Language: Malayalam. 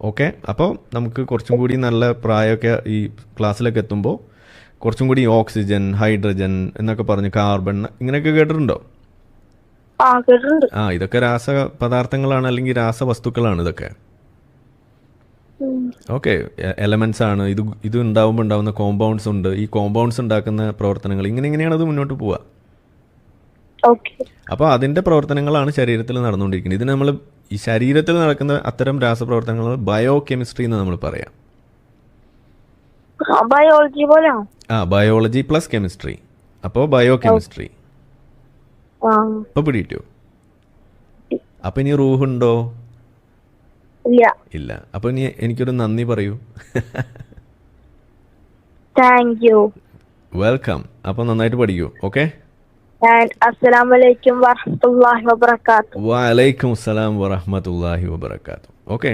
ഓക്കെ. അപ്പോൾ നമുക്ക് കുറച്ചും കൂടി നല്ല പ്രായമൊക്കെ ഈ ക്ലാസ്സിലൊക്കെ എത്തുമ്പോൾ കുറച്ചും കൂടി ഓക്സിജൻ, ഹൈഡ്രജൻ എന്നൊക്കെ പറഞ്ഞ് കാർബൺ ഇങ്ങനെയൊക്കെ കേട്ടിട്ടുണ്ടോ? കേട്ടിട്ടുണ്ട്. ഇതൊക്കെ രാസപദാർത്ഥങ്ങളാണ്, അല്ലെങ്കിൽ രാസവസ്തുക്കളാണ് ഇതൊക്കെ. ഓക്കെ, എലമെന്റ്സ് ആണ്. ഇത് ഉണ്ടാവുമ്പോൾ ഉണ്ടാവുന്ന കോമ്പൗണ്ട്സ് ഉണ്ട്. ഈ കോമ്പൗണ്ട്സ് ഉണ്ടാക്കുന്ന പ്രവർത്തനങ്ങൾ ഇങ്ങനെയാണ് അത് മുന്നോട്ട് പോവുക. അപ്പോൾ അതിൻ്റെ പ്രവർത്തനങ്ങളാണ് ശരീരത്തിൽ നടന്നുകൊണ്ടിരിക്കുന്നത്. ഇതിന് നമ്മൾ ഈ ശരീരത്തിൽ നടക്കുന്ന അത്തരം രാസപ്രവർത്തനങ്ങൾ ബയോ കെമിസ്ട്രി എന്ന് നമ്മൾ പറയാം. ബയോളജി പോലെ. ബയോളജി പ്ലസ് കെമിസ്ട്രി, അപ്പോൾ ബയോ കെമിസ്ട്രി. ഇപ്പൊ പിടിയിട്ടോ? അപ്പൊ ഇനി റൂഹുണ്ടോ? ഇല്ല. അപ്പൊ ഇനി എനിക്കൊരു നന്ദി പറയൂ. Thank you. വെൽക്കം. അപ്പൊ നന്നായിട്ട് പഠിക്കൂ. ഓക്കെ. അസ്സലാമു അലൈക്കും വറഹ്മത്തുള്ളാഹി വബറകാതുഹു. വഅലൈക്കും അസ്സലാം വറഹ്മത്തുള്ളാഹി വബറകാതുഹു. ഓക്കെ.